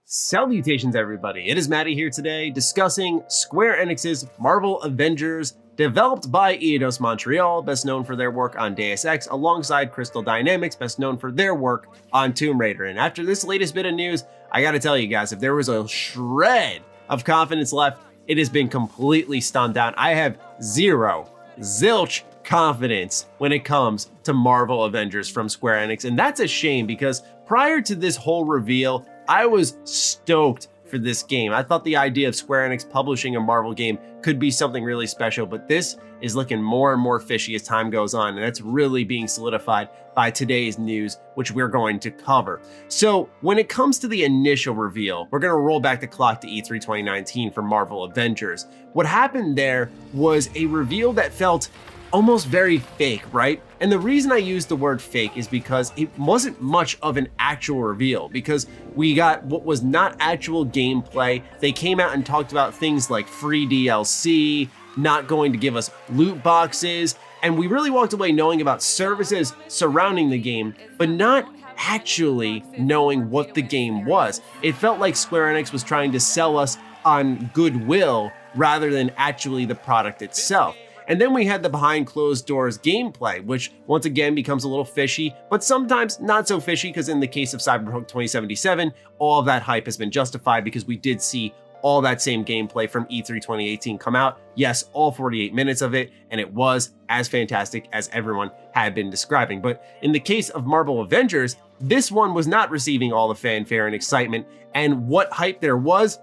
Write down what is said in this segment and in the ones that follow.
Salutations everybody, it is Matty here today discussing Square Enix's Marvel Avengers, developed by Eidos Montreal, best known for their work on Deus Ex, alongside Crystal Dynamics, best known for their work on Tomb Raider. And after this latest bit of news, I gotta tell you guys, if there was a shred of confidence left, it has been completely stunned down. I have zilch confidence when it comes to Marvel Avengers from Square Enix, and that's a shame because prior to this whole reveal, I was stoked for this game. I thought the idea of Square Enix publishing a Marvel game could be something really special, but this is looking more and more fishy as time goes on, and that's really being solidified by today's news, which we're going to cover. So when it comes to the initial reveal, we're gonna roll back the clock to E3 2019 for Marvel Avengers. What happened there was a reveal that felt almost very fake, right? And the reason I use the word fake is because it wasn't much of an actual reveal, because we got what was not actual gameplay. They came out and talked about things like free DLC, not going to give us loot boxes, and we really walked away knowing about services surrounding the game, but not actually knowing what the game was. It felt like Square Enix was trying to sell us on goodwill rather than actually the product itself. And then we had the behind closed doors gameplay, which once again becomes a little fishy, but sometimes not so fishy, because in the case of Cyberpunk 2077, all of that hype has been justified because we did see all that same gameplay from E3 2018 come out. Yes, all 48 minutes of it, and it was as fantastic as everyone had been describing. But in the case of Marvel Avengers, this one was not receiving all the fanfare and excitement, and what hype there was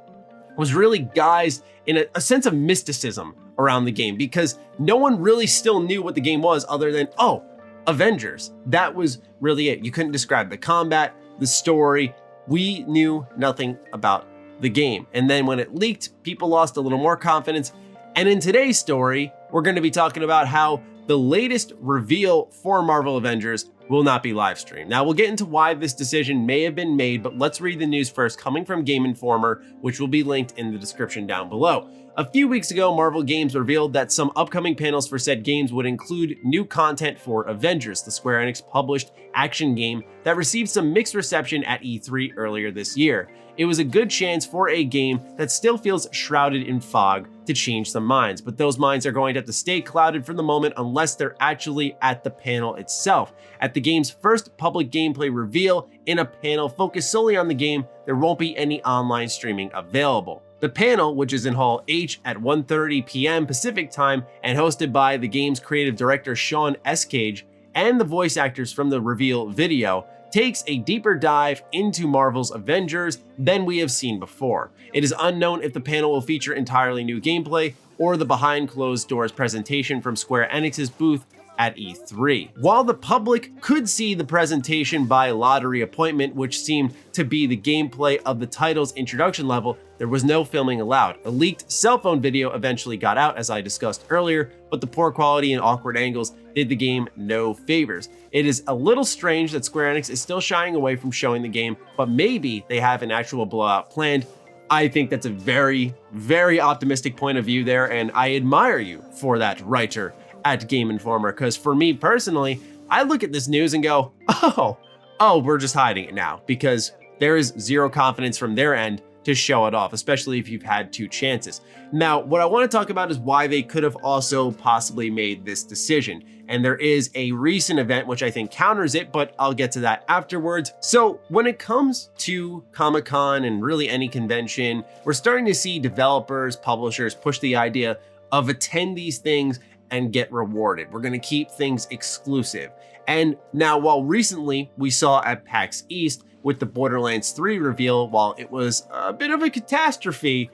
really guised in a sense of mysticism around the game, because no one really still knew what the game was other than, oh, Avengers. That was really it. You couldn't describe the combat, the story. We knew nothing about the game. And then when it leaked, people lost a little more confidence. And in today's story, we're going to be talking about how the latest reveal for Marvel Avengers will not be live streamed. Now we'll get into why this decision may have been made, but let's read the news first, coming from Game Informer, which will be linked in the description down below. A few weeks ago, Marvel Games revealed that some upcoming panels for said games would include new content for Avengers, the Square Enix published action game that received some mixed reception at E3 earlier this year. It was a good chance for a game that still feels shrouded in fog to change some minds, but those minds are going to have to stay clouded for the moment unless they're actually at the panel itself. At the game's first public gameplay reveal in a panel focused solely on the game, there won't be any online streaming available. The panel, which is in Hall H at 1:30 p.m. Pacific time and hosted by the game's creative director Sean Escage and the voice actors from the reveal video, takes a deeper dive into Marvel's Avengers than we have seen before. It is unknown if the panel will feature entirely new gameplay or the behind closed doors presentation from Square Enix's booth at E3. While the public could see the presentation by lottery appointment, which seemed to be the gameplay of the title's introduction level, there was no filming allowed. A leaked cell phone video eventually got out, as I discussed earlier, but the poor quality and awkward angles did the game no favors. It is a little strange that Square Enix is still shying away from showing the game, but maybe they have an actual blowout planned. I think that's a very, very optimistic point of view there, and I admire you for that, writer at Game Informer, because for me personally, I look at this news and go, oh, we're just hiding it now, because there is zero confidence from their end to show it off, especially if you've had two chances. Now, what I want to talk about is why they could have also possibly made this decision. And there is a recent event which I think counters it, but I'll get to that afterwards. So when it comes to Comic-Con and really any convention, we're starting to see developers, publishers push the idea of attend these things and get rewarded. We're gonna keep things exclusive. And now, while recently we saw at PAX East with the Borderlands 3 reveal, while it was a bit of a catastrophe.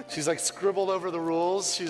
She's like scribbled over the rules.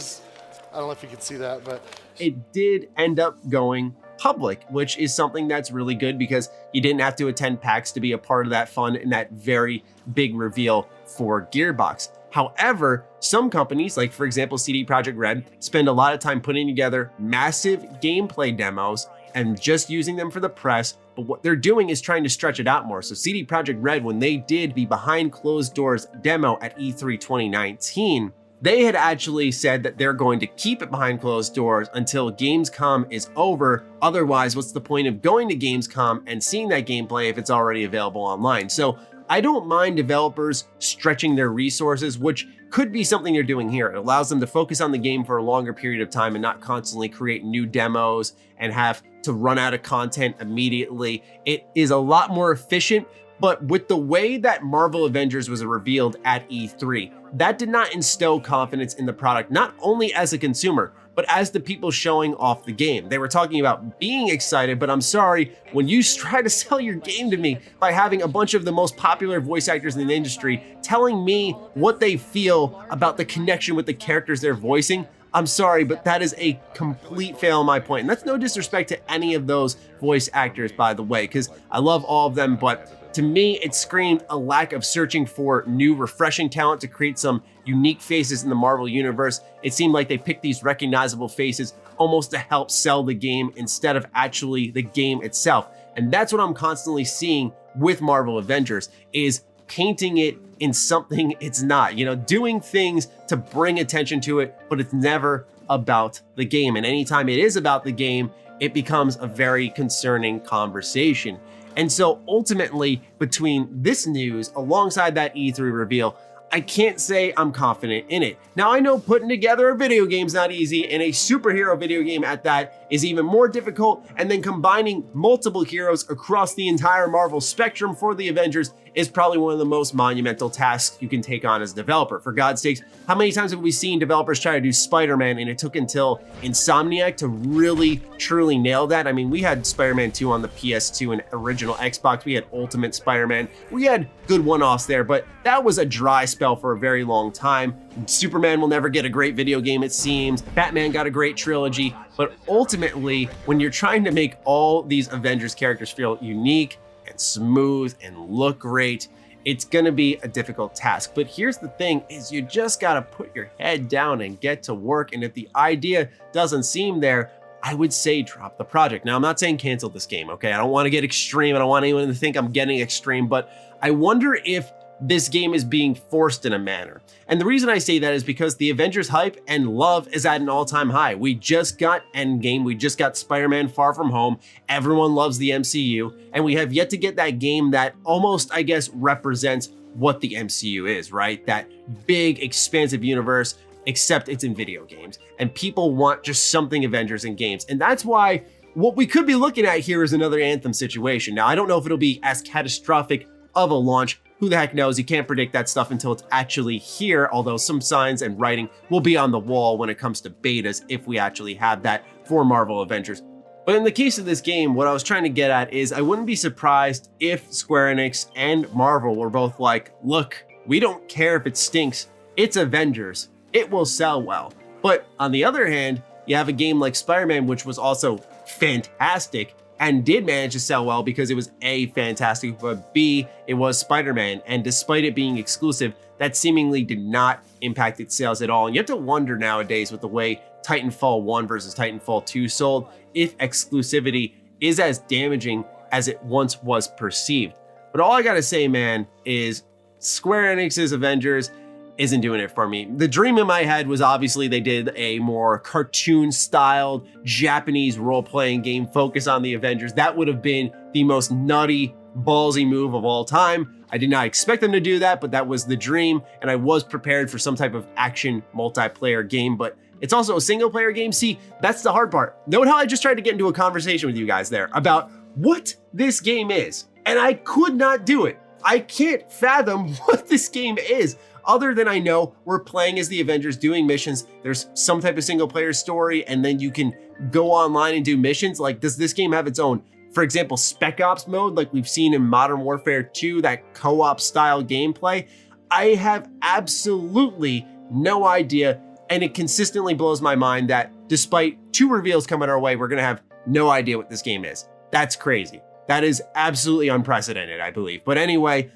I don't know if you can see that, but. It did end up going public, which is something that's really good because you didn't have to attend PAX to be a part of that fun and that very big reveal for Gearbox. However, some companies, like for example CD Projekt Red, spend a lot of time putting together massive gameplay demos and just using them for the press, but what they're doing is trying to stretch it out more. So CD Projekt Red, when they did the behind closed doors demo at E3 2019, they had actually said that they're going to keep it behind closed doors until Gamescom is over. Otherwise, what's the point of going to Gamescom and seeing that gameplay if it's already available online? So I don't mind developers stretching their resources, which could be something they're doing here. It allows them to focus on the game for a longer period of time and not constantly create new demos and have to run out of content immediately. It is a lot more efficient, but with the way that Marvel Avengers was revealed at E3, that did not instill confidence in the product, not only as a consumer, but as the people showing off the game. They were talking about being excited, but I'm sorry, when you try to sell your game to me by having a bunch of the most popular voice actors in the industry telling me what they feel about the connection with the characters they're voicing, I'm sorry, but that is a complete fail on my point. And that's no disrespect to any of those voice actors, by the way, because I love all of them, but to me, it screamed a lack of searching for new, refreshing talent to create some unique faces in the Marvel universe. It seemed like they picked these recognizable faces almost to help sell the game instead of actually the game itself. And that's what I'm constantly seeing with Marvel Avengers, is painting it in something it's not, doing things to bring attention to it, but it's never about the game. And anytime it is about the game, it becomes a very concerning conversation. And so ultimately, between this news alongside that E3 reveal, I can't say I'm confident in it. Now, I know putting together a video game's not easy, and a superhero video game at that is even more difficult, and then combining multiple heroes across the entire Marvel spectrum for the Avengers is probably one of the most monumental tasks you can take on as a developer. For God's sakes, how many times have we seen developers try to do Spider-Man and it took until Insomniac to really, truly nail that? I mean, we had Spider-Man 2 on the PS2 and original Xbox. We had Ultimate Spider-Man. We had good one-offs there, but that was a dry spell for a very long time. Superman will never get a great video game, it seems. Batman got a great trilogy, but ultimately, when you're trying to make all these Avengers characters feel unique and smooth and look great, it's gonna be a difficult task. But here's the thing, is you just gotta put your head down and get to work. And if the idea doesn't seem there, I would say drop the project. Now, I'm not saying cancel this game, okay? I don't wanna get extreme. I don't want anyone to think I'm getting extreme, but I wonder if this game is being forced in a manner. And the reason I say that is because the Avengers hype and love is at an all-time high. We just got Endgame, we just got Spider-Man Far From Home, everyone loves the MCU, and we have yet to get that game that almost, I guess, represents what the MCU is, right? That big, expansive universe, except it's in video games. And people want just something Avengers in games. And that's why what we could be looking at here is another Anthem situation. Now, I don't know if it'll be as catastrophic of a launch. Who the heck knows? You can't predict that stuff until it's actually here, although some signs and writing will be on the wall when it comes to betas if we actually have that for Marvel Avengers. But in the case of this game, what I was trying to get at is I wouldn't be surprised if Square Enix and Marvel were both like, look, we don't care if it stinks, it's Avengers, it will sell well. But on the other hand, you have a game like Spider-Man, which was also fantastic, and did manage to sell well because it was A, fantastic, but B, it was Spider-Man. And despite it being exclusive, that seemingly did not impact its sales at all. And you have to wonder nowadays with the way Titanfall 1 versus Titanfall 2 sold, if exclusivity is as damaging as it once was perceived. But all I gotta say, man, is Square Enix's Avengers isn't doing it for me. The dream in my head was obviously they did a more cartoon-styled Japanese role-playing game focus on the Avengers. That would have been the most nutty, ballsy move of all time. I did not expect them to do that, but that was the dream, and I was prepared for some type of action multiplayer game, but it's also a single-player game. See, that's the hard part. Note how I just tried to get into a conversation with you guys there about what this game is, and I could not do it. I can't fathom what this game is. Other than I know we're playing as the Avengers doing missions, there's some type of single player story, and then you can go online and do missions. Like, does this game have its own, for example, Spec Ops mode, like we've seen in Modern Warfare 2, that co-op style gameplay? I have absolutely no idea, and it consistently blows my mind that despite 2 reveals coming our way, we're gonna have no idea what this game is. That's crazy. That is absolutely unprecedented, I believe. But anyway,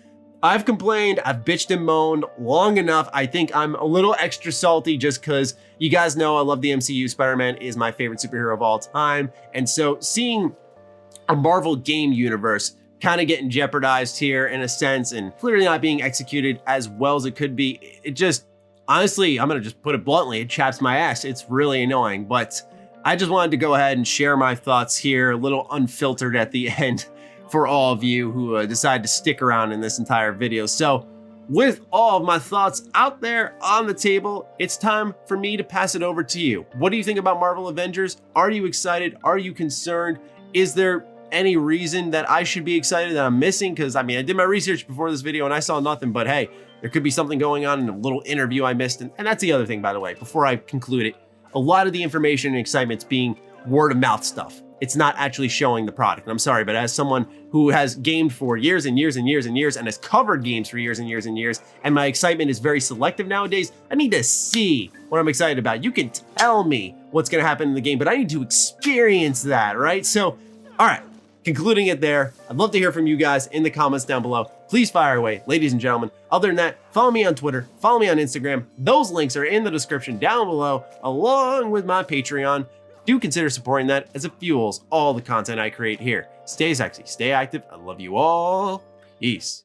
I've complained, I've bitched and moaned long enough. I think I'm a little extra salty just because you guys know I love the MCU. Spider-Man is my favorite superhero of all time. And so seeing a Marvel game universe kind of getting jeopardized here in a sense and clearly not being executed as well as it could be, it just, honestly, I'm gonna just put it bluntly, it chaps my ass. It's really annoying, but I just wanted to go ahead and share my thoughts here, a little unfiltered at the end. for all of you who decide to stick around in this entire video. So with all of my thoughts out there on the table, it's time for me to pass it over to you. What do you think about Marvel Avengers? Are you excited? Are you concerned? Is there any reason that I should be excited that I'm missing? Because I mean, I did my research before this video and I saw nothing, but hey, there could be something going on in a little interview I missed. And that's the other thing, by the way, before I conclude it, a lot of the information and excitement's being word of mouth stuff. It's not actually showing the product. And I'm sorry, but as someone who has gamed for years and years and years and years and has covered games for years and years and years, and my excitement is very selective nowadays, I need to see what I'm excited about. You can tell me what's gonna happen in the game, but I need to experience that, right? So, all right, concluding it there. I'd love to hear from you guys in the comments down below. Please fire away, ladies and gentlemen. Other than that, follow me on Twitter, follow me on Instagram. Those links are in the description down below, along with my Patreon. Do consider supporting that as it fuels all the content I create here. Stay sexy, stay active. I love you all. Peace.